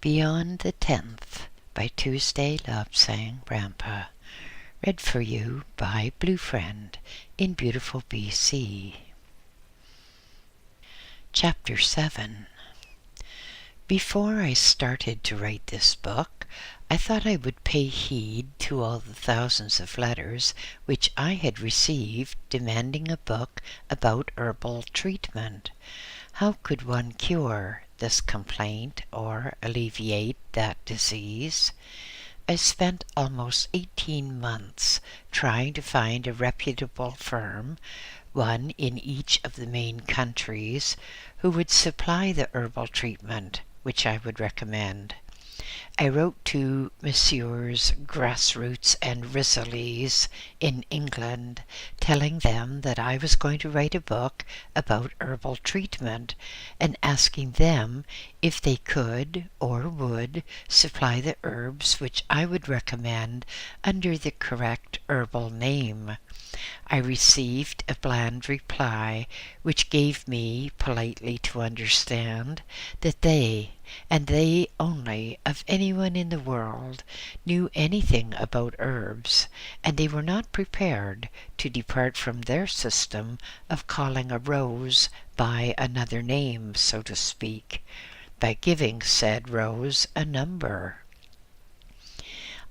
Beyond the 10th by Tuesday Love Sang Rampa. Read for you by BlueFriend in beautiful BC. Chapter 7. Before I started to write this book, I thought I would pay heed to all the thousands of letters which I had received demanding a book about herbal treatment. How could one cure this complaint or alleviate that disease? I spent almost 18 months trying to find a reputable firm, one in each of the main countries, who would supply the herbal treatment which I would recommend. I wrote to Messrs. Grassroots and Rizzoli's in England, telling them that I was going to write a book about herbal treatment, and asking them if they could or would supply the herbs which I would recommend under the correct herbal name. I received a bland reply which gave me politely to understand that they, and they only, of anyone in the world, knew anything about herbs, and they were not prepared to depart from their system of calling a rose by another name, so to speak, by giving said rose a number.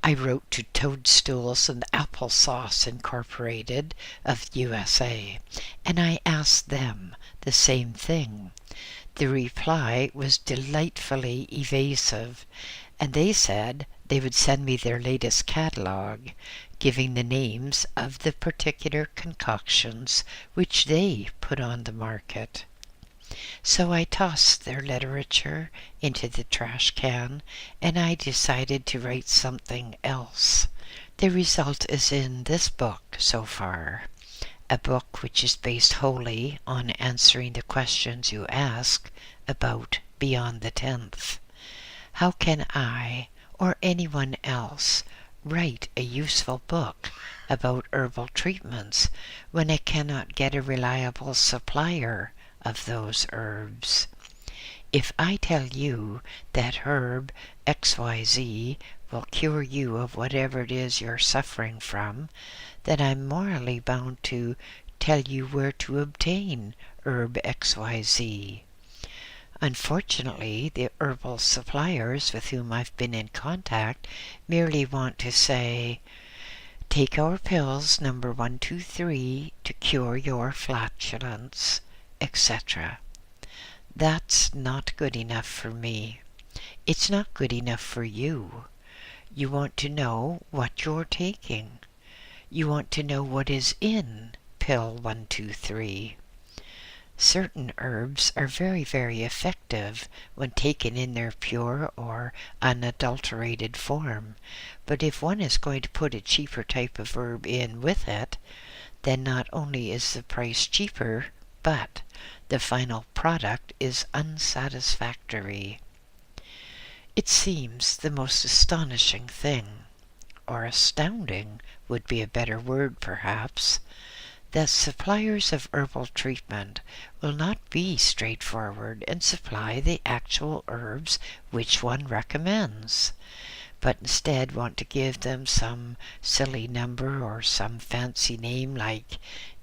I wrote to Toadstools and Applesauce Incorporated of USA, and I asked them the same thing. The reply was delightfully evasive, and they said they would send me their latest catalog, giving the names of the particular concoctions which they put on the market. So I tossed their literature into the trash can, and I decided to write something else. The result is in this book so far, a book which is based wholly on answering the questions you ask about Beyond the 10th. How can I, or anyone else, write a useful book about herbal treatments when I cannot get a reliable supplier of those herbs? If I tell you that herb XYZ will cure you of whatever it is you're suffering from, then I'm morally bound to tell you where to obtain herb XYZ. Unfortunately, the herbal suppliers with whom I've been in contact merely want to say, "Take our pills number 123 to cure your flatulence," etc. That's not good enough for me. It's not good enough for you. You want to know what you're taking. You want to know what is in pill 123. Certain herbs are very, very effective when taken in their pure or unadulterated form, but if one is going to put a cheaper type of herb in with it, then not only is the price cheaper, but the final product is unsatisfactory. It seems the most astonishing thing, or astounding would be a better word perhaps, that suppliers of herbal treatment will not be straightforward and supply the actual herbs which one recommends, but instead want to give them some silly number or some fancy name like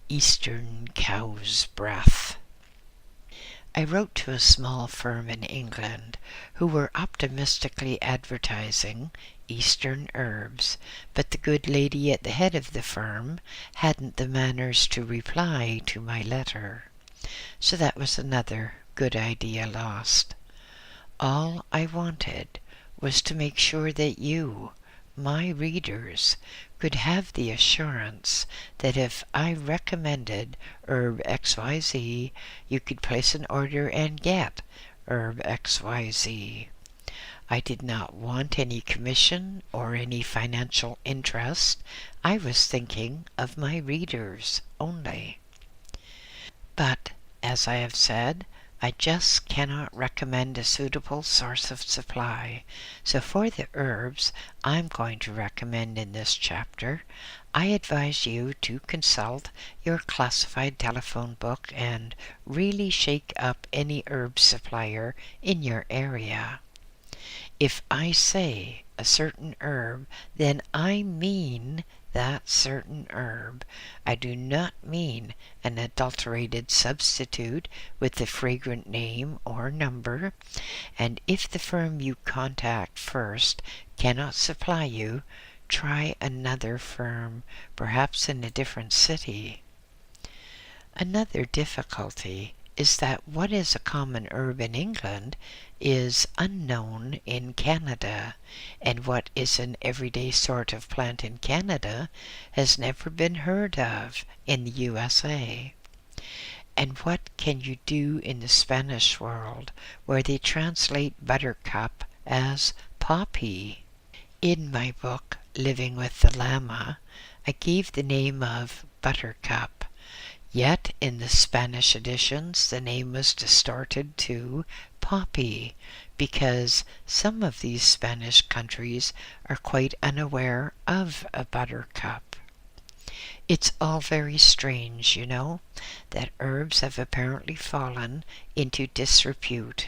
Eastern Cow's Breath. I wrote to a small firm in England who were optimistically advertising Eastern herbs, but the good lady at the head of the firm hadn't the manners to reply to my letter. So that was another good idea lost. All I wanted was to make sure that you, my readers, could have the assurance that if I recommended herb XYZ, you could place an order and get herb XYZ. I did not want any commission or any financial interest. I was thinking of my readers only. But, as I have said, I just cannot recommend a suitable source of supply. So for the herbs I'm going to recommend in this chapter, I advise you to consult your classified telephone book and really shake up any herb supplier in your area. If I say a certain herb, then I mean that certain herb. I do not mean an adulterated substitute with the fragrant name or number, and if the firm you contact first cannot supply you, try another firm, perhaps in a different city. Another difficulty is that what is a common herb in England is unknown in Canada, and what is an everyday sort of plant in Canada has never been heard of in the USA. And what can you do in the Spanish world, where they translate buttercup as poppy? In my book, Living with the Llama, I gave the name of buttercup. Yet in the Spanish editions the name was distorted to poppy, because some of these Spanish countries are quite unaware of a buttercup. It's all very strange, you know, that herbs have apparently fallen into disrepute.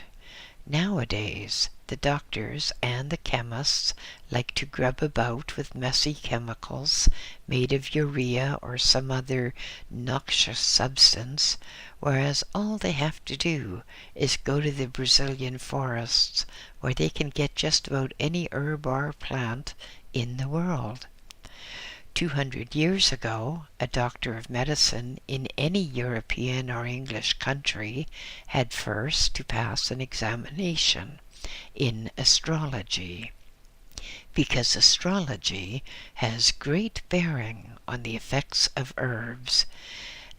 Nowadays, the doctors and the chemists like to grub about with messy chemicals made of urea or some other noxious substance, whereas all they have to do is go to the Brazilian forests, where they can get just about any herb or plant in the world. 200 years ago, a doctor of medicine in any European or English country had first to pass an examination in astrology, because astrology has great bearing on the effects of herbs,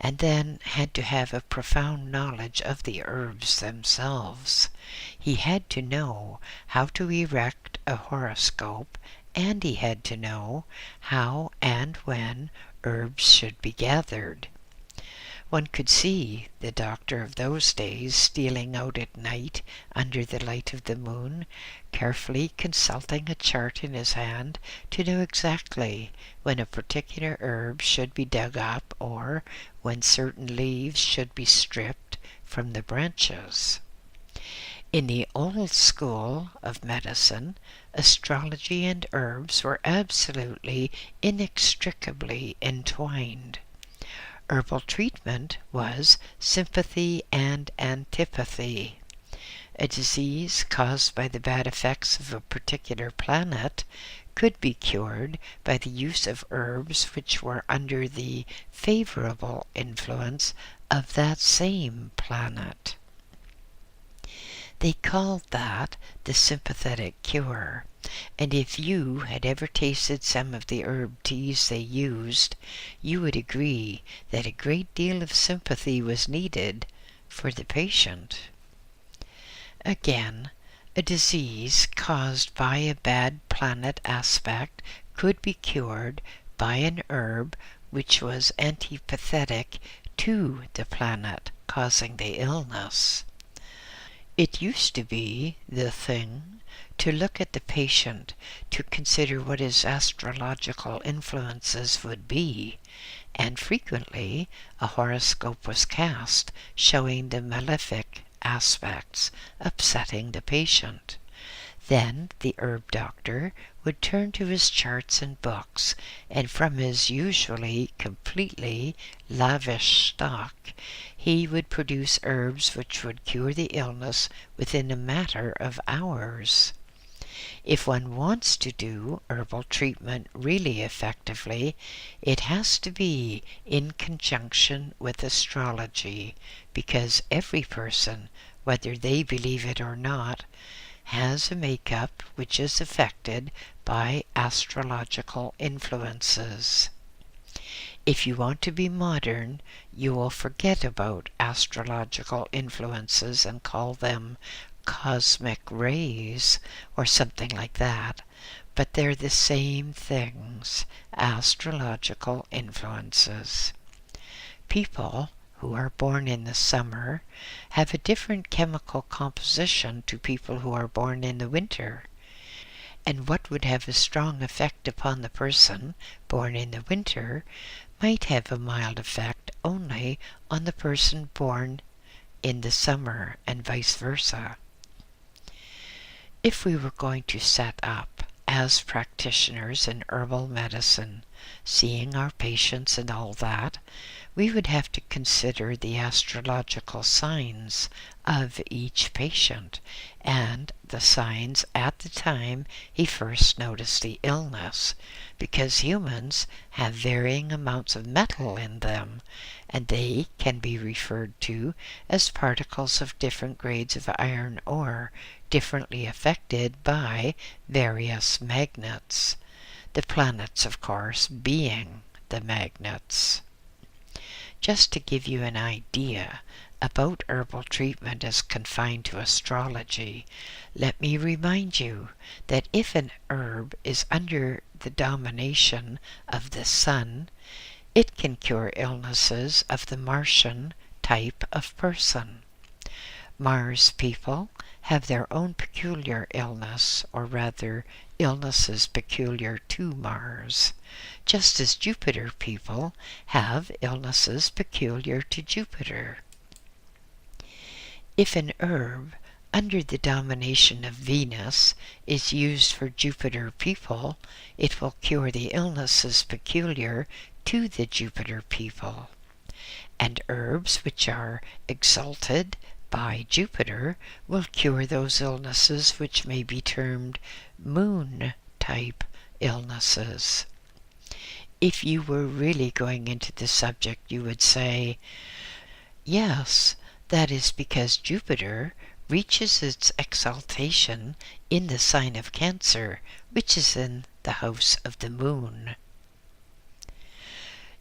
and then had to have a profound knowledge of the herbs themselves. He had to know how to erect a horoscope, and he had to know how and when herbs should be gathered. One could see the doctor of those days stealing out at night under the light of the moon, carefully consulting a chart in his hand to know exactly when a particular herb should be dug up or when certain leaves should be stripped from the branches. In the old school of medicine, astrology and herbs were absolutely inextricably entwined. Herbal treatment was sympathy and antipathy. A disease caused by the bad effects of a particular planet could be cured by the use of herbs which were under the favorable influence of that same planet. They called that the sympathetic cure, and if you had ever tasted some of the herb teas they used, you would agree that a great deal of sympathy was needed for the patient. Again, a disease caused by a bad planet aspect could be cured by an herb which was antipathetic to the planet causing the illness. It used to be the thing to look at the patient, to consider what his astrological influences would be, and frequently a horoscope was cast showing the malefic aspects upsetting the patient. Then the herb doctor would turn to his charts and books, and from his usually completely lavish stock, he would produce herbs which would cure the illness within a matter of hours. If one wants to do herbal treatment really effectively, it has to be in conjunction with astrology, because every person, whether they believe it or not, has a makeup which is affected by astrological influences. If you want to be modern, you will forget about astrological influences and call them cosmic rays or something like that, but they're the same things, astrological influences. People who are born in the summer have a different chemical composition to people who are born in the winter. And what would have a strong effect upon the person born in the winter might have a mild effect only on the person born in the summer, and vice versa. If we were going to set up as practitioners in herbal medicine, seeing our patients and all that, we would have to consider the astrological signs of each patient and the signs at the time he first noticed the illness, because humans have varying amounts of metal in them, and they can be referred to as particles of different grades of iron ore, differently affected by various magnets. The planets, of course, being the magnets. Just to give you an idea about herbal treatment as confined to astrology, let me remind you that if an herb is under the domination of the sun, it can cure illnesses of the Martian type of person. Mars people have their own peculiar illness, or rather, illnesses peculiar to Mars, just as Jupiter people have illnesses peculiar to Jupiter. If an herb under the domination of Venus is used for Jupiter people, it will cure the illnesses peculiar to the Jupiter people. And herbs which are exalted by Jupiter will cure those illnesses which may be termed moon-type illnesses. If you were really going into the subject, you would say, yes, that is because Jupiter reaches its exaltation in the sign of Cancer, which is in the house of the moon.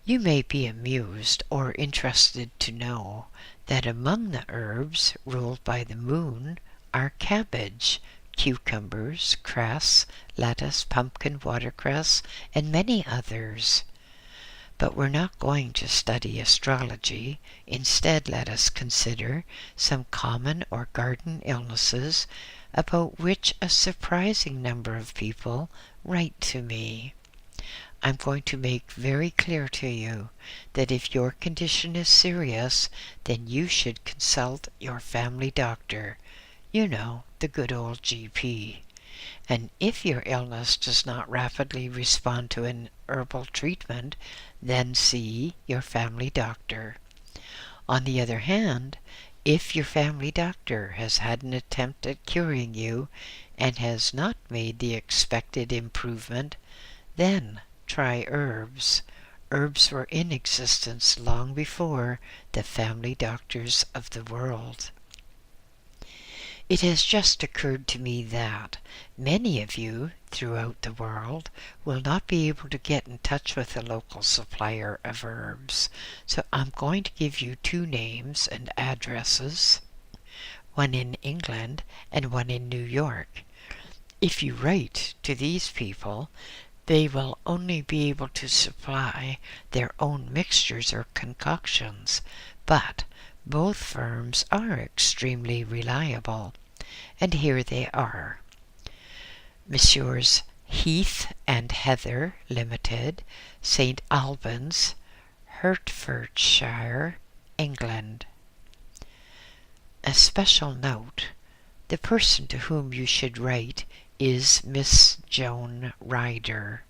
You may be amused or interested to know that among the herbs ruled by the moon are cabbage, cucumbers, cress, lettuce, pumpkin, watercress, and many others. But we're not going to study astrology. Instead, let us consider some common or garden illnesses about which a surprising number of people write to me. I'm going to make very clear to you that if your condition is serious, then you should consult your family doctor. You know, the good old GP. And if your illness does not rapidly respond to an herbal treatment, then see your family doctor. On the other hand, if your family doctor has had an attempt at curing you and has not made the expected improvement, then try herbs. Herbs were in existence long before the family doctors of the world. It has just occurred to me that many of you throughout the world will not be able to get in touch with a local supplier of herbs, so I'm going to give you two names and addresses, one in England and one in New York. If you write to these people, they will only be able to supply their own mixtures or concoctions, but both firms are extremely reliable, and here they are. Messrs. Heath and Heather Limited, St. Albans, Hertfordshire, England. A special note: the person to whom you should write is Miss Joan Ryder.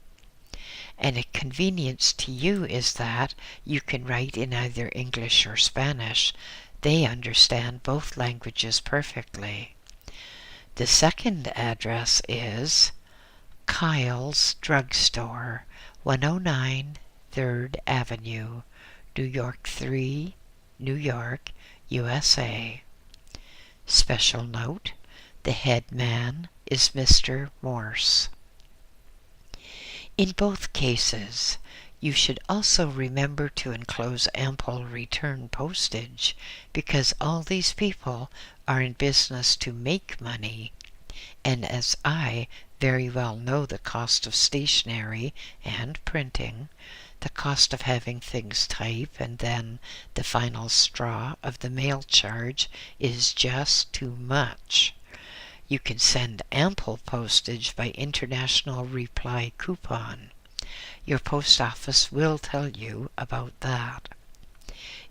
And a convenience to you is that you can write in either English or Spanish. They understand both languages perfectly. The second address is Kyle's Drugstore, 109 3rd Avenue, New York 3, New York, USA. Special note: the head man is Mr. Morse. In both cases, you should also remember to enclose ample return postage, because all these people are in business to make money, and as I very well know the cost of stationery and printing, the cost of having things type, and then the final straw of the mail charge is just too much. You can send ample postage by international reply coupon. Your post office will tell you about that.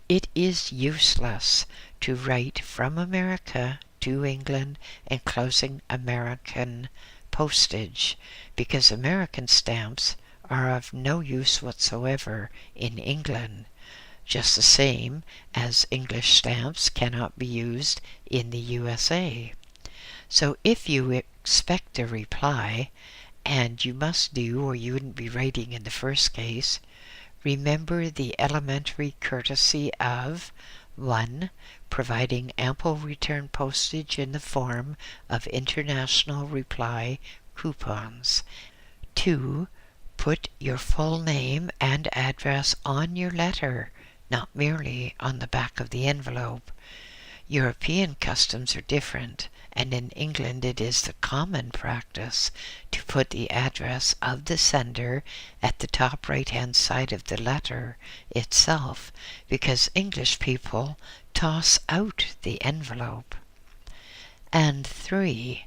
It is useless to write from America to England and closing American postage, because American stamps are of no use whatsoever in England, just the same as English stamps cannot be used in the USA. So if you expect a reply, and you must do or you wouldn't be writing in the first case, remember the elementary courtesy of 1. Providing ample return postage in the form of international reply coupons. 2. Put your full name and address on your letter, not merely on the back of the envelope. European customs are different, and in England it is the common practice to put the address of the sender at the top right-hand side of the letter itself, because English people toss out the envelope. And 3.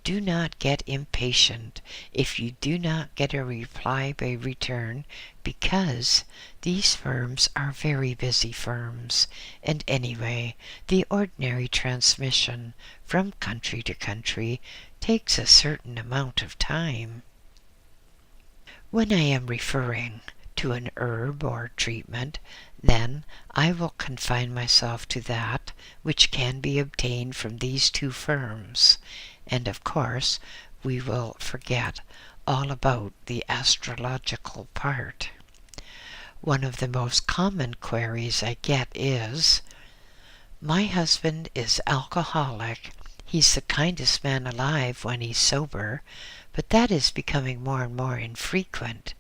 Do not get impatient if you do not get a reply by return, because these firms are very busy firms, and anyway, the ordinary transmission from country to country takes a certain amount of time. When I am referring to an herb or treatment, then I will confine myself to that which can be obtained from these two firms, and of course we will forget all about the astrological part. One of the most common queries I get is, "My husband is alcoholic. He's the kindest man alive when he's sober, but that is becoming more and more infrequent.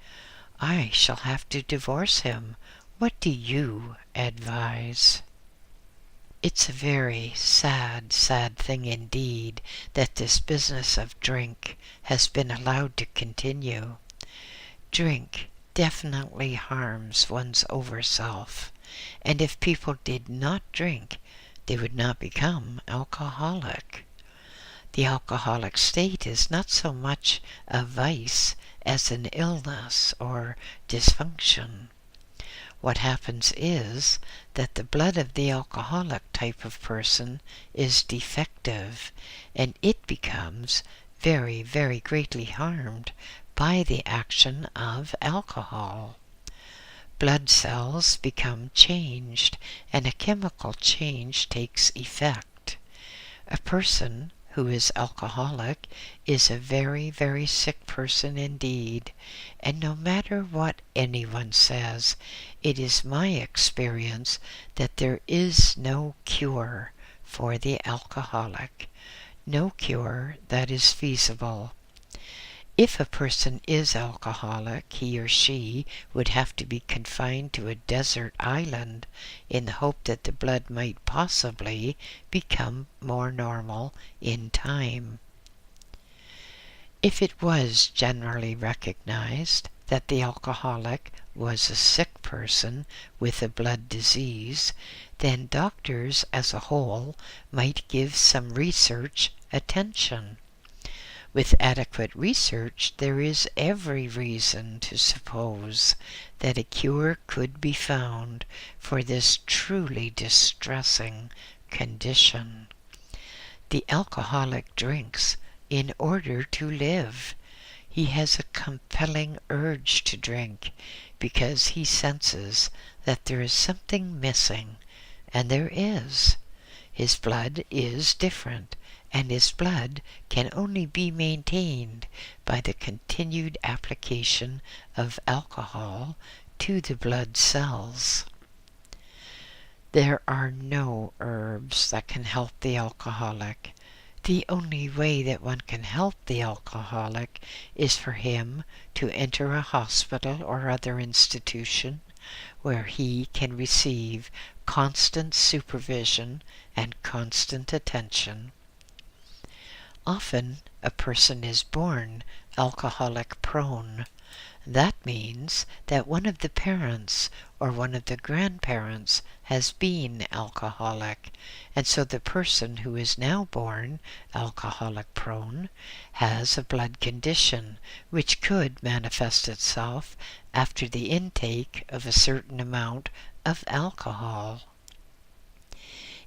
I shall have to divorce him. What do you advise?" It's a very sad, sad thing indeed that this business of drink has been allowed to continue. Drink definitely harms one's overself, and if people did not drink, they would not become alcoholic. The alcoholic state is not so much a vice as an illness or dysfunction. What happens is that the blood of the alcoholic type of person is defective, and it becomes very, very greatly harmed by the action of alcohol. Blood cells become changed, and a chemical change takes effect. A person who is alcoholic is a very, very sick person indeed, and no matter what anyone says, it is my experience that there is no cure for the alcoholic, no cure that is feasible. If a person is alcoholic, he or she would have to be confined to a desert island in the hope that the blood might possibly become more normal in time. If it was generally recognized that the alcoholic was a sick person with a blood disease, then doctors as a whole might give some research attention. With adequate research, there is every reason to suppose that a cure could be found for this truly distressing condition. The alcoholic drinks in order to live. He has a compelling urge to drink because he senses that there is something missing, and there is. His blood is different, and his blood can only be maintained by the continued application of alcohol to the blood cells. There are no herbs that can help the alcoholic. The only way that one can help the alcoholic is for him to enter a hospital or other institution where he can receive constant supervision and constant attention. Often a person is born alcoholic prone. That means that one of the parents or one of the grandparents has been alcoholic, and so the person who is now born alcoholic prone has a blood condition which could manifest itself after the intake of a certain amount of alcohol.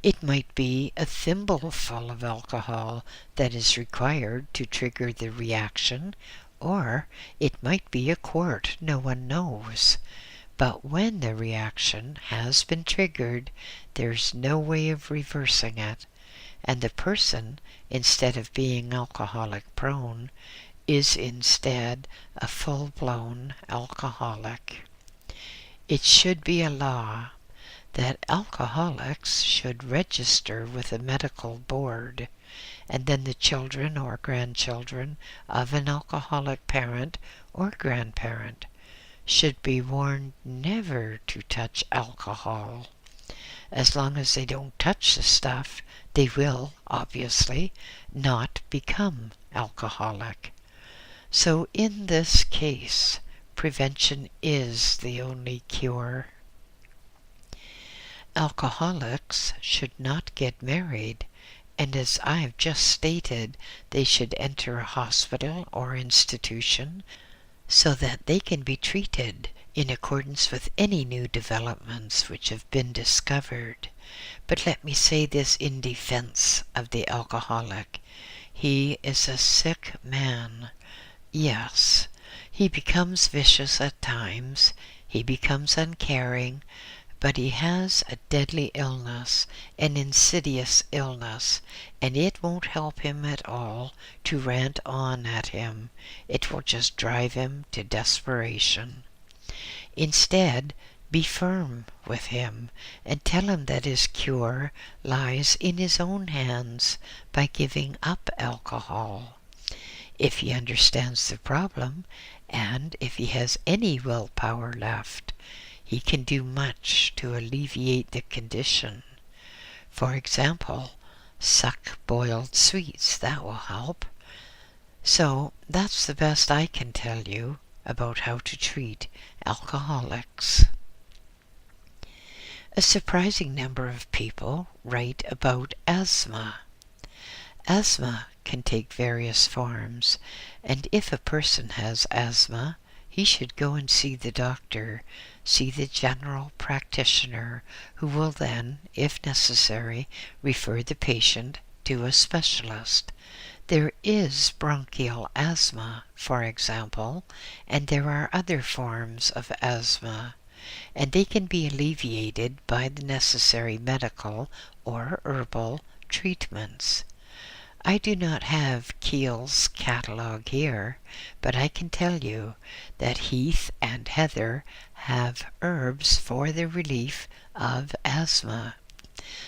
It might be a thimbleful of alcohol that is required to trigger the reaction, or it might be a quart, no one knows. But when the reaction has been triggered, there's no way of reversing it, and the person, instead of being alcoholic prone, is instead a full-blown alcoholic. It should be a law that alcoholics should register with a medical board, and then the children or grandchildren of an alcoholic parent or grandparent should be warned never to touch alcohol. As long as they don't touch the stuff, they will, obviously, not become alcoholic. So in this case, prevention is the only cure. Alcoholics should not get married, and as I have just stated, they should enter a hospital or institution so that they can be treated in accordance with any new developments which have been discovered. But let me say this in defense of the alcoholic. He is a sick man. Yes, he becomes vicious at times, he becomes uncaring, but he has a deadly illness, an insidious illness, and it won't help him at all to rant on at him. It will just drive him to desperation. Instead, be firm with him and tell him that his cure lies in his own hands by giving up alcohol. If he understands the problem, and if he has any willpower left, he can do much to alleviate the condition. For example, suck boiled sweets. That will help. So that's the best I can tell you about how to treat alcoholics. A surprising number of people write about asthma. Asthma can take various forms, and if a person has asthma, he should go and see the doctor, see the general practitioner, who will then, if necessary, refer the patient to a specialist. There is bronchial asthma, for example, and there are other forms of asthma, and they can be alleviated by the necessary medical or herbal treatments. I do not have Keel's catalog here, but I can tell you that heath and heather have herbs for the relief of asthma,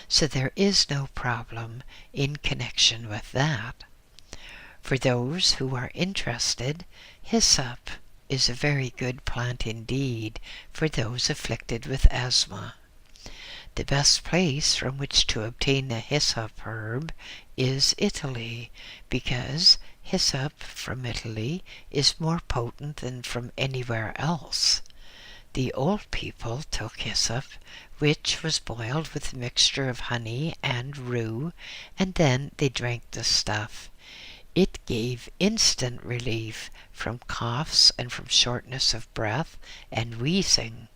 so there is no problem in connection with that. For those who are interested, hyssop is a very good plant indeed for those afflicted with asthma. The best place from which to obtain the hyssop herb is Italy, because hyssop from Italy is more potent than from anywhere else. The old people took hyssop, which was boiled with a mixture of honey and rue, and then they drank the stuff. It gave instant relief from coughs and from shortness of breath and wheezing.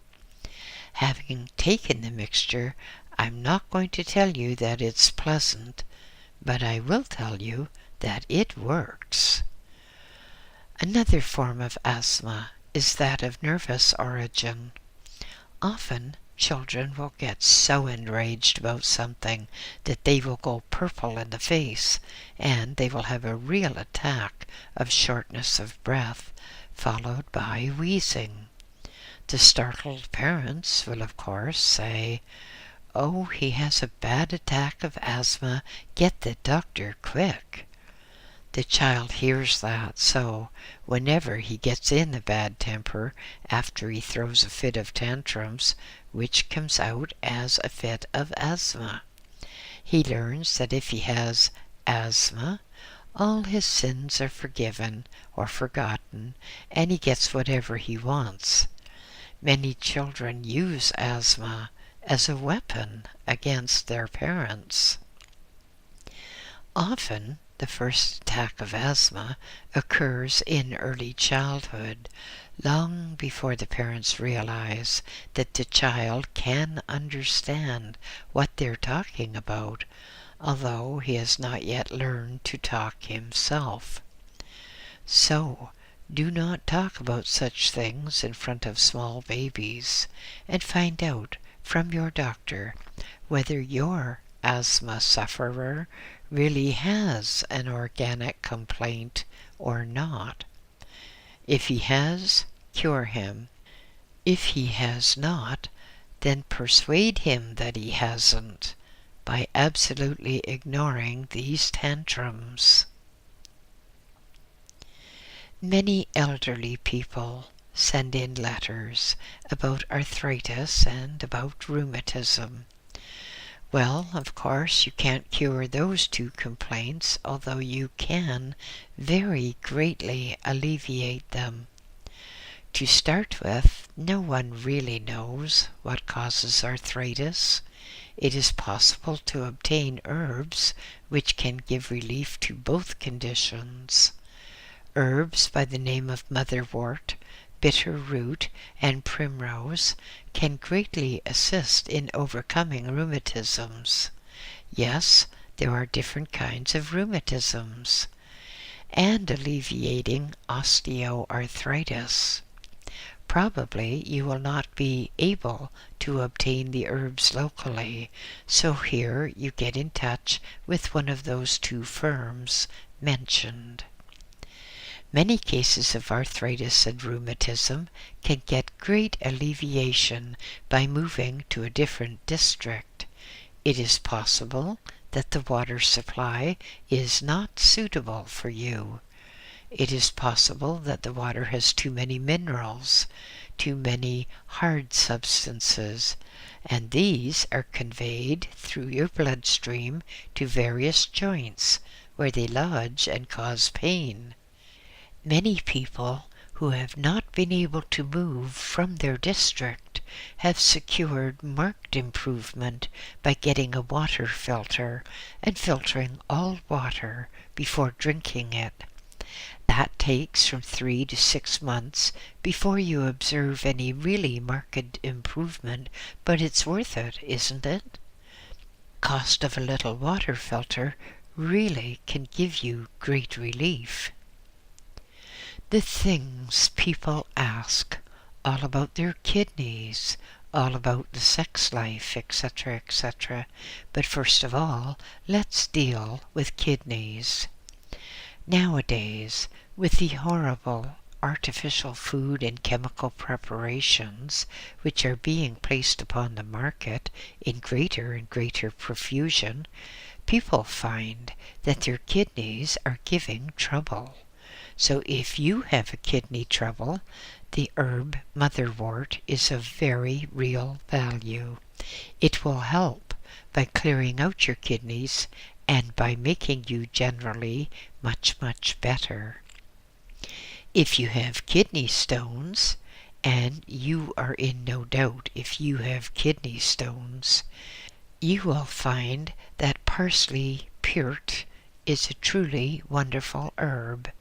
Having taken the mixture, I'm not going to tell you that it's pleasant, but I will tell you that it works. Another form of asthma is that of nervous origin. Often, children will get so enraged about something that they will go purple in the face, and they will have a real attack of shortness of breath, followed by wheezing. The startled parents will, of course, say, "Oh, he has a bad attack of asthma. Get the doctor quick." The child hears that, so whenever he gets in a bad temper after he throws a fit of tantrums, which comes out as a fit of asthma, he learns that if he has asthma, all his sins are forgiven or forgotten, and he gets whatever he wants. Many children use asthma as a weapon against their parents. Often, the first attack of asthma occurs in early childhood, long before the parents realize that the child can understand what they're talking about, although he has not yet learned to talk himself. So, do not talk about such things in front of small babies, and find out from your doctor whether your asthma sufferer really has an organic complaint or not. If he has, cure him. If he has not, then persuade him that he hasn't by absolutely ignoring these tantrums. Many elderly people send in letters about arthritis and about rheumatism. Well, of course, you can't cure those two complaints, although you can very greatly alleviate them. To start with, no one really knows what causes arthritis. It is possible to obtain herbs which can give relief to both conditions. Herbs by the name of motherwort, bitter root, and primrose can greatly assist in overcoming rheumatisms. Yes, there are different kinds of rheumatisms, and alleviating osteoarthritis. Probably you will not be able to obtain the herbs locally, so here you get in touch with one of those two firms mentioned. Many cases of arthritis and rheumatism can get great alleviation by moving to a different district. It is possible that the water supply is not suitable for you. It is possible that the water has too many minerals, too many hard substances, and these are conveyed through your bloodstream to various joints, where they lodge and cause pain. Many people who have not been able to move from their district have secured marked improvement by getting a water filter and filtering all water before drinking it. That takes from 3 to 6 months before you observe any really marked improvement, but it's worth it, isn't it? Cost of a little water filter really can give you great relief. The things people ask, all about their kidneys, all about the sex life, etc., etc. But first of all, let's deal with kidneys. Nowadays, with the horrible artificial food and chemical preparations which are being placed upon the market in greater and greater profusion, people find that their kidneys are giving trouble. So if you have a kidney trouble, the herb motherwort is of very real value. It will help by clearing out your kidneys and by making you generally much, much better. If you have kidney stones, and you are in no doubt if you have kidney stones, you will find that parsley peart is a truly wonderful herb.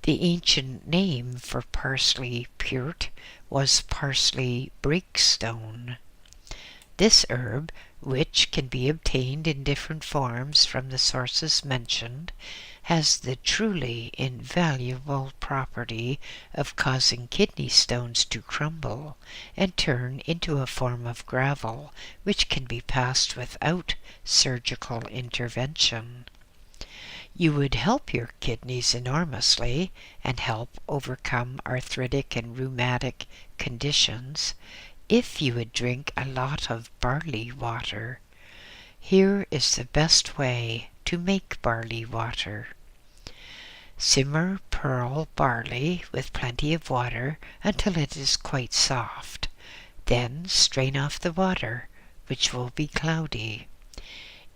The ancient name for parsley peart was parsley breakstone. This herb, which can be obtained in different forms from the sources mentioned, has the truly invaluable property of causing kidney stones to crumble and turn into a form of gravel, which can be passed without surgical intervention. You would help your kidneys enormously and help overcome arthritic and rheumatic conditions if you would drink a lot of barley water. Here is the best way to make barley water. Simmer pearl barley with plenty of water until it is quite soft. Then strain off the water, which will be cloudy.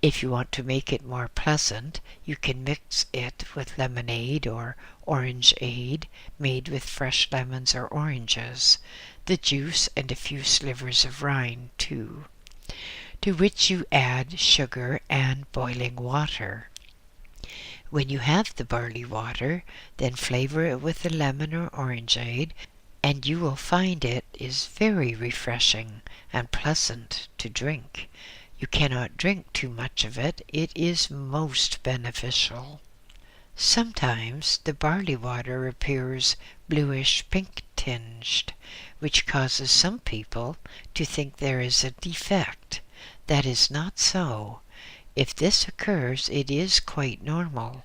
If you want to make it more pleasant, you can mix it with lemonade or orangeade made with fresh lemons or oranges, the juice and a few slivers of rind too, to which you add sugar and boiling water. When you have the barley water, then flavor it with the lemon or orangeade, and you will find it is very refreshing and pleasant to drink. You cannot drink too much of it. It is most beneficial. Sometimes the barley water appears bluish pink tinged, which causes some people to think there is a defect. That is not so. If this occurs, it is quite normal.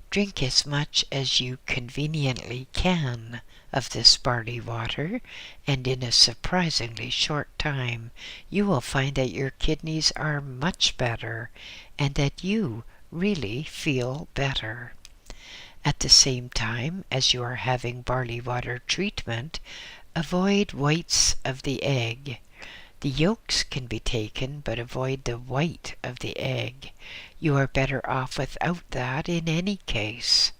Drink as much as you conveniently can of this barley water, and in a surprisingly short time you will find that your kidneys are much better and that you really feel better. At the same time as you are having barley water treatment, avoid whites of the egg. The yolks can be taken, but avoid the white of the egg. You are better off without that in any case.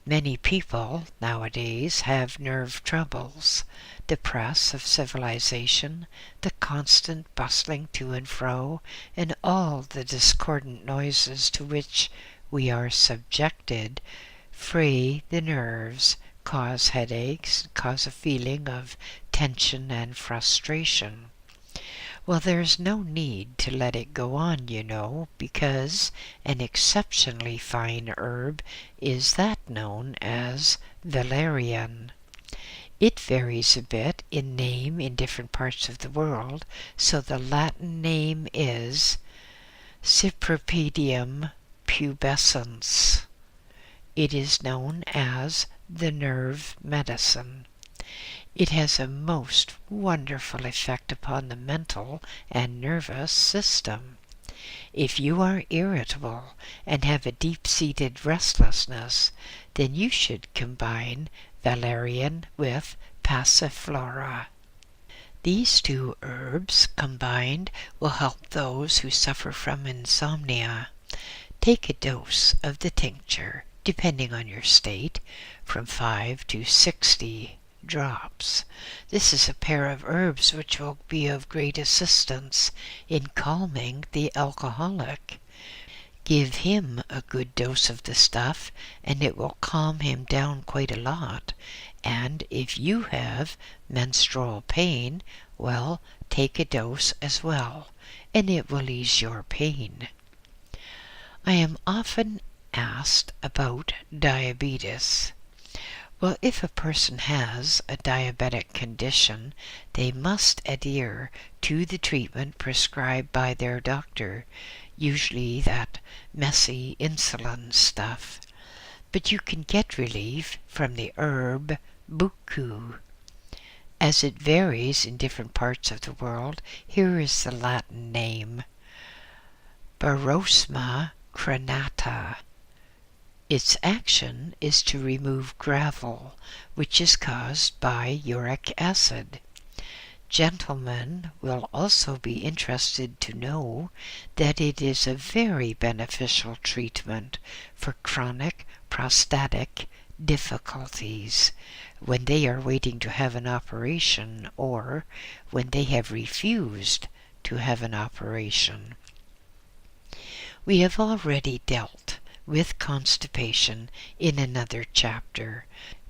Many people nowadays have nerve troubles. The press of civilization, the constant bustling to and fro, and all the discordant noises to which we are subjected fray the nerves, cause headaches, cause a feeling of tension and frustration. Well, there's no need to let it go on, you know, because an exceptionally fine herb is that known as valerian. It varies a bit in name in different parts of the world, so the Latin name is Cypripedium pubescens. It is known as the nerve medicine. It has a most wonderful effect upon the mental and nervous system. If you are irritable and have a deep-seated restlessness, then you should combine valerian with passiflora. These two herbs combined will help those who suffer from insomnia. Take a dose of the tincture, depending on your state, from 5 to 60 drops. This is a pair of herbs which will be of great assistance in calming the alcoholic. Give him a good dose of the stuff, and it will calm him down quite a lot. And if you have menstrual pain, well, take a dose as well, and it will ease your pain. I am often asked about diabetes. Well, if a person has a diabetic condition, they must adhere to the treatment prescribed by their doctor, usually that messy insulin stuff. But you can get relief from the herb buku. As it varies in different parts of the world, here is the Latin name: Barosma crenata. Its action is to remove gravel, which is caused by uric acid. Gentlemen will also be interested to know that it is a very beneficial treatment for chronic prostatic difficulties when they are waiting to have an operation or when they have refused to have an operation. We have already dealt with constipation in another chapter,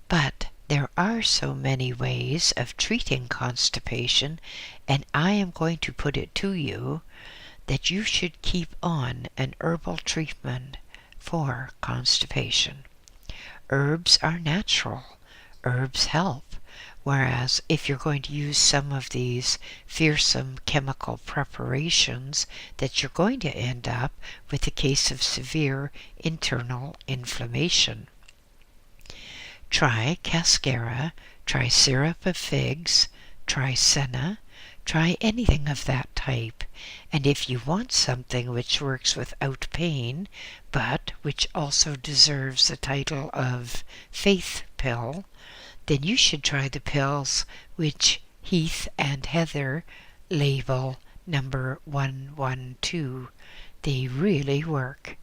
but there are so many ways of treating constipation, and I am going to put it to you that you should keep on an herbal treatment for constipation. Herbs are natural. Herbs help. Whereas if you're going to use some of these fearsome chemical preparations, that you're going to end up with a case of severe internal inflammation. Try cascara, try syrup of figs, try senna, try anything of that type. And if you want something which works without pain, but which also deserves the title of faith pill, then you should try the pills which Heath and Heather label number 112. They really work.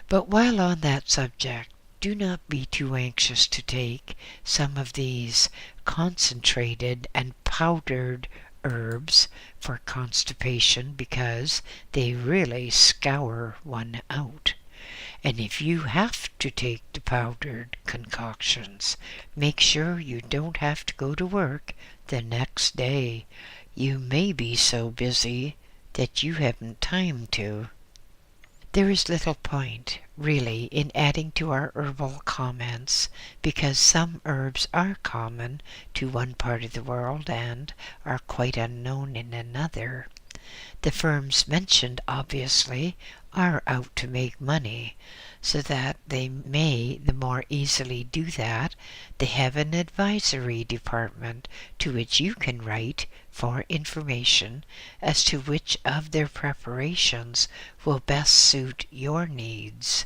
But while on that subject, do not be too anxious to take some of these concentrated and powdered herbs for constipation, because they really scour one out. And if you have to take the powdered concoctions, make sure you don't have to go to work the next day. You may be so busy that you haven't time to. There is little point, really, in adding to our herbal comments, because some herbs are common to one part of the world and are quite unknown in another. The firms mentioned, obviously, are out to make money, so that they may the more easily do that, they have an advisory department to which you can write for information as to which of their preparations will best suit your needs.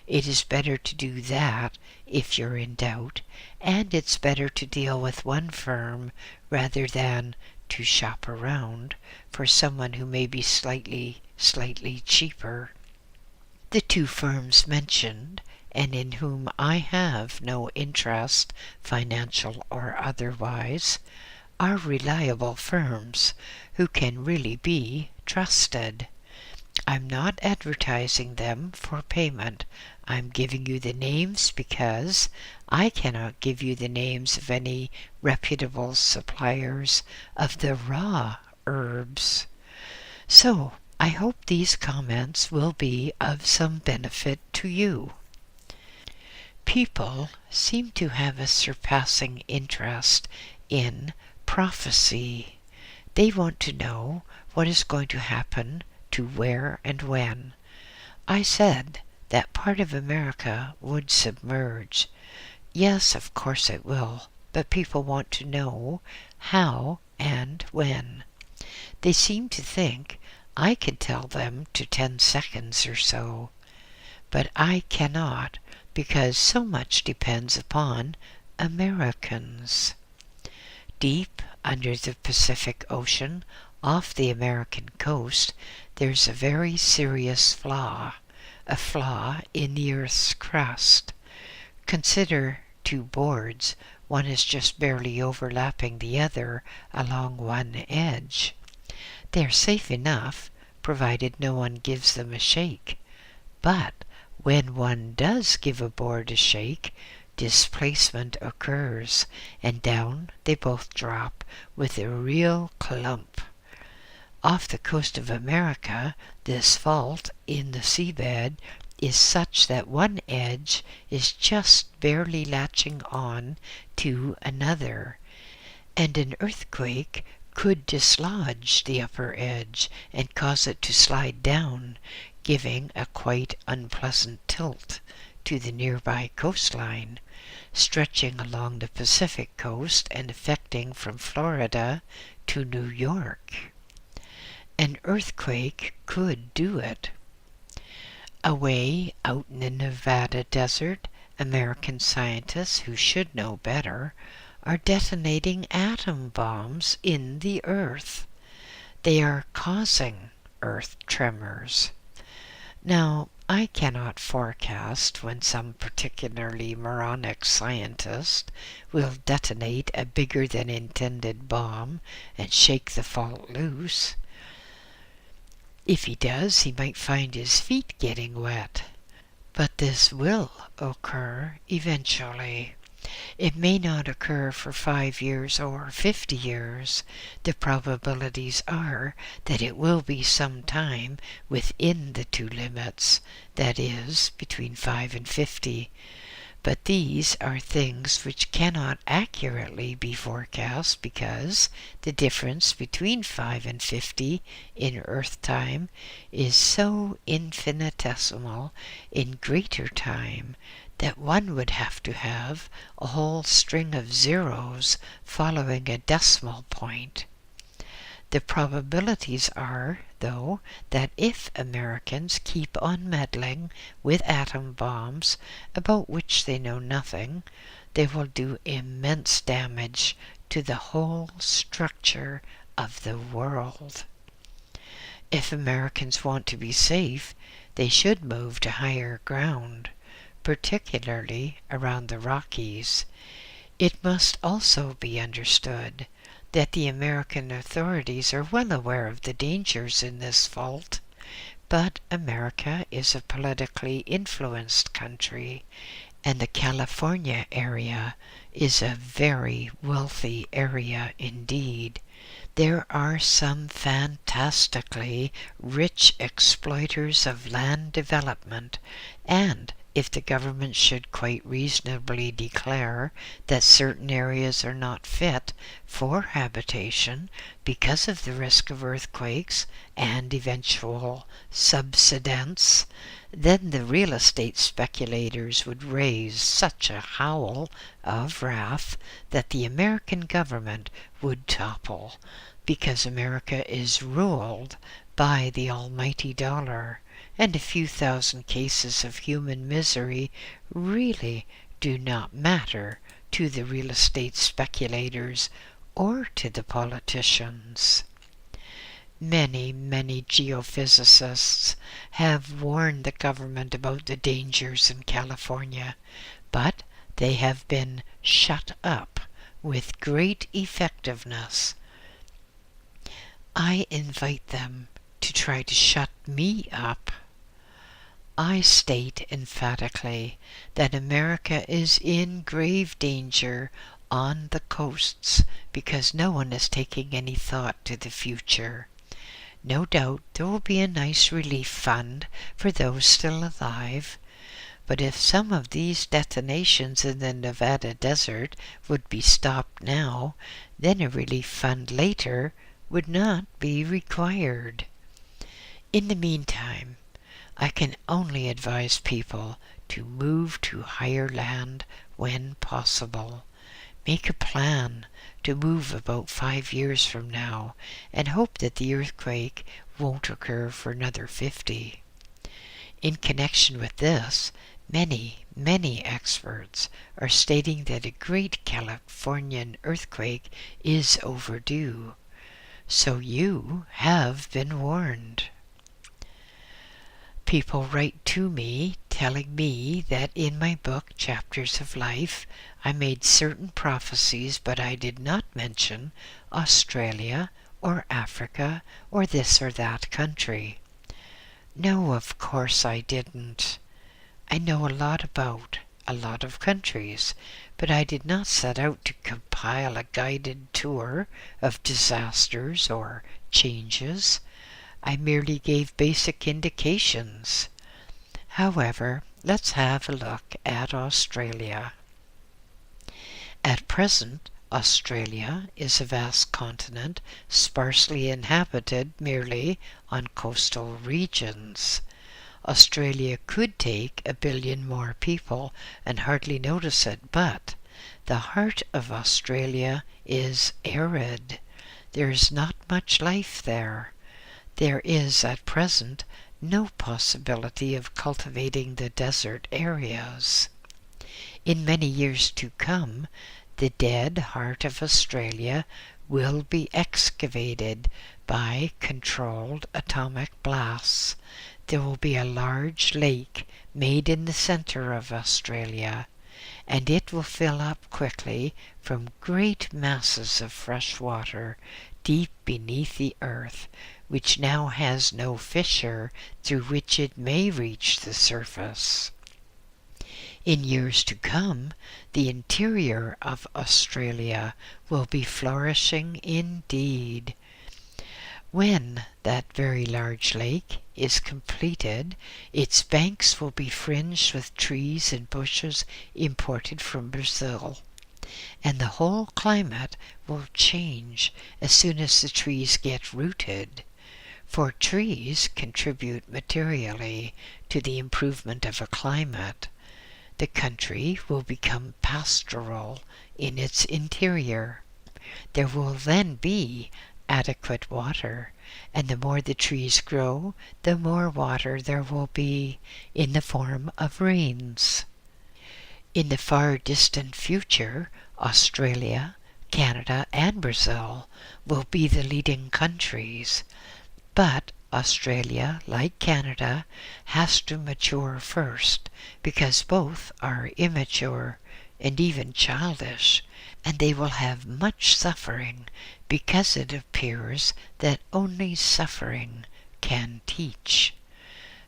It is better to do that if you're in doubt, and it's better to deal with one firm rather than to shop around for someone who may be slightly cheaper. The two firms mentioned, and in whom I have no interest, financial or otherwise, are reliable firms who can really be trusted. I'm not advertising them for payment. I'm giving you the names because I cannot give you the names of any reputable suppliers of the raw herbs. So, I hope these comments will be of some benefit to you. People seem to have a surpassing interest in prophecy. They want to know what is going to happen to where and when. I said that part of America would submerge. Yes, of course it will, but people want to know how and when. They seem to think I can tell them to 10 seconds or so, but I cannot, because so much depends upon Americans. Deep under the Pacific Ocean, off the American coast, there's a very serious flaw, a flaw in the Earth's crust. Consider two boards, one is just barely overlapping the other along one edge. They are safe enough, provided no one gives them a shake. But when one does give a board a shake, displacement occurs, and down they both drop with a real clump. Off the coast of America, this fault in the seabed is such that one edge is just barely latching on to another, and an earthquake could dislodge the upper edge and cause it to slide down, giving a quite unpleasant tilt to the nearby coastline, stretching along the Pacific coast and affecting from Florida to New York. An earthquake could do it. Away out in the Nevada desert, American scientists who should know better are detonating atom bombs in the earth. They are causing earth tremors. Now, I cannot forecast when some particularly moronic scientist will detonate a bigger than intended bomb and shake the fault loose. If he does, he might find his feet getting wet. But this will occur eventually. It may not occur for 5 years or 50 years. The probabilities are that it will be some time within the two limits, that is, between 5 and 50. But these are things which cannot accurately be forecast because the difference between 5 and 50 in Earth time is so infinitesimal in greater time that one would have to have a whole string of zeros following a decimal point. The probabilities are, though, that if Americans keep on meddling with atom bombs, about which they know nothing, they will do immense damage to the whole structure of the world. If Americans want to be safe, they should move to higher ground, particularly around the Rockies. It must also be understood that the American authorities are well aware of the dangers in this fault, But America is a politically influenced country, and the California area is a very wealthy area indeed. There are some fantastically rich exploiters of land development, and if the government should quite reasonably declare that certain areas are not fit for habitation because of the risk of earthquakes and eventual subsidence, then the real estate speculators would raise such a howl of wrath that the American government would topple, because America is ruled by the almighty dollar, and a few thousand cases of human misery really do not matter to the real estate speculators or to the politicians. Many, many geophysicists have warned the government about the dangers in California, but they have been shut up with great effectiveness. I invite them to try to shut me up. I state emphatically that America is in grave danger on the coasts because no one is taking any thought to the future. No doubt there will be a nice relief fund for those still alive, but if some of these detonations in the Nevada desert would be stopped now, then a relief fund later would not be required. In the meantime, I can only advise people to move to higher land when possible. Make a plan to move about 5 years from now and hope that the earthquake won't occur for another 50. In connection with this, many, many experts are stating that a great Californian earthquake is overdue. So you have been warned. People write to me telling me that in my book, Chapters of Life, I made certain prophecies, but I did not mention Australia or Africa or this or that country. No, of course I didn't. I know a lot about a lot of countries, but I did not set out to compile a guided tour of disasters or changes. I merely gave basic indications. However, let's have a look at Australia. At present, Australia is a vast continent sparsely inhabited merely on coastal regions. Australia could take 1 billion more people and hardly notice it, but the heart of Australia is arid. There is not much life there. There is at present no possibility of cultivating the desert areas. In many years to come, the dead heart of Australia will be excavated by controlled atomic blasts. There will be a large lake made in the center of Australia, and it will fill up quickly from great masses of fresh water deep beneath the earth, which now has no fissure through which it may reach the surface. In years to come, the interior of Australia will be flourishing indeed. When that very large lake is completed, its banks will be fringed with trees and bushes imported from Brazil, and the whole climate will change as soon as the trees get rooted, for trees contribute materially to the improvement of a climate. The country will become pastoral in its interior. There will then be adequate water, and the more the trees grow, the more water there will be in the form of rains. In the far distant future, Australia, Canada, and Brazil will be the leading countries, but Australia, like Canada, has to mature first, because both are immature and even childish, and they will have much suffering, because it appears that only suffering can teach.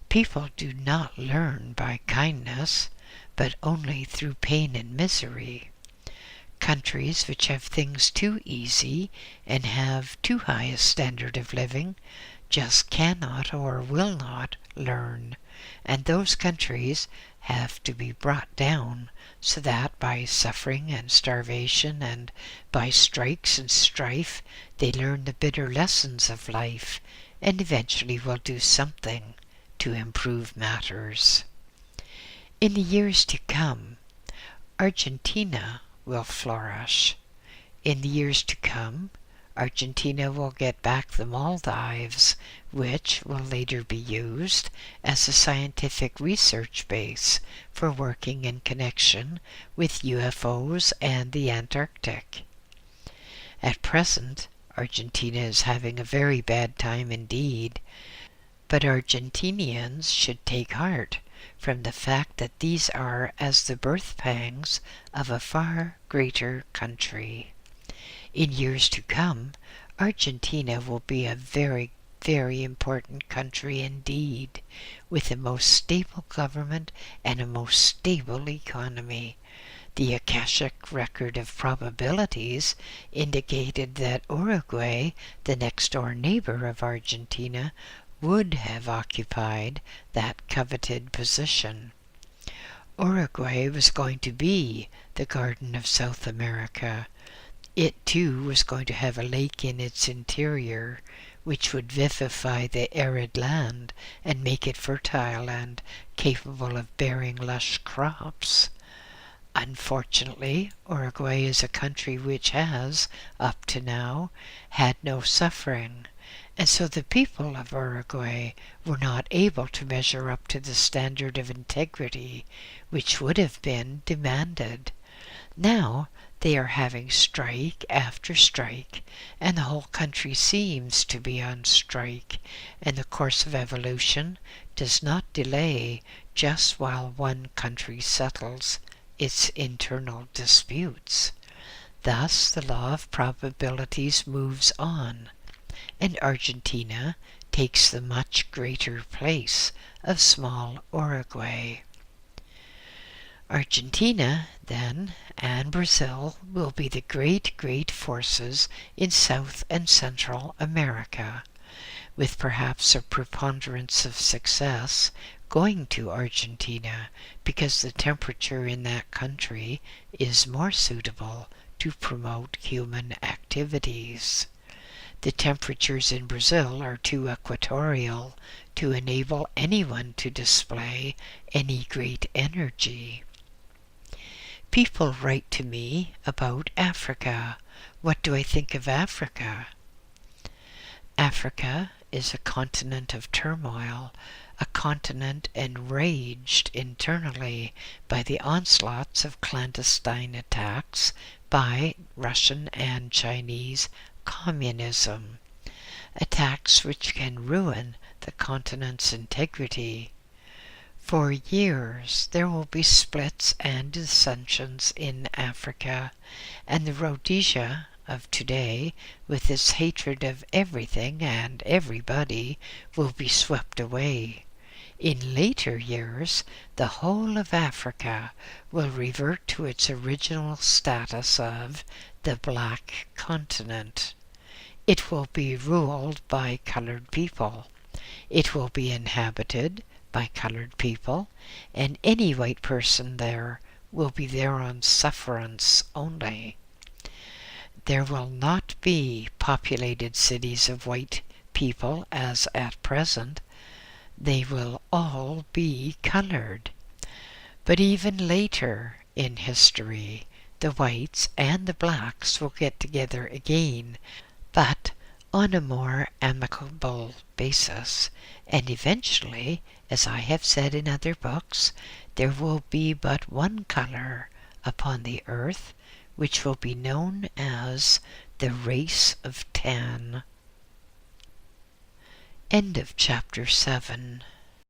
People do not learn by kindness, but only through pain and misery. Countries which have things too easy and have too high a standard of living just cannot or will not learn, and those countries have to be brought down so that by suffering and starvation and by strikes and strife they learn the bitter lessons of life and eventually will do something to improve matters. In the years to come, Argentina will flourish. In the years to come, Argentina will get back the Maldives, which will later be used as a scientific research base for working in connection with UFOs and the Antarctic. At present, Argentina is having a very bad time indeed, but Argentinians should take heart from the fact that these are as the birth pangs of a far greater country. In years to come, Argentina will be a very, very important country indeed, with a most stable government and a most stable economy. The Akashic record of probabilities indicated that Uruguay, the next-door neighbor of Argentina, would have occupied that coveted position. Uruguay was going to be the Garden of South America. It too was going to have a lake in its interior, which would vivify the arid land and make it fertile and capable of bearing lush crops. Unfortunately, Uruguay is a country which has, up to now, had no suffering, and so the people of Uruguay were not able to measure up to the standard of integrity which would have been demanded. Now they are having strike after strike, and the whole country seems to be on strike, and the course of evolution does not delay just while one country settles its internal disputes. Thus the law of probabilities moves on, and Argentina takes the much greater place of small Uruguay. Argentina, then, and Brazil will be the great forces in South and Central America, with perhaps a preponderance of success going to Argentina because the temperature in that country is more suitable to promote human activities. The temperatures in Brazil are too equatorial to enable anyone to display any great energy. People write to me about Africa. What do I think of Africa? Africa is a continent of turmoil, a continent enraged internally by the onslaughts of clandestine attacks by Russian and Chinese communism, attacks which can ruin the continent's integrity. For years there will be splits and dissensions in Africa, and the Rhodesia of today, with its hatred of everything and everybody, will be swept away. In later years, the whole of Africa will revert to its original status of the Black Continent. It will be ruled by colored people. It will be inhabited by colored people, and any white person there will be there on sufferance only. There will not be populated cities of white people as at present. They will all be colored. But even later in history, the whites and the blacks will get together again, but on a more amicable basis, and eventually, as I have said in other books, there will be but one color upon the earth, which will be known as the race of tan. End of chapter 7.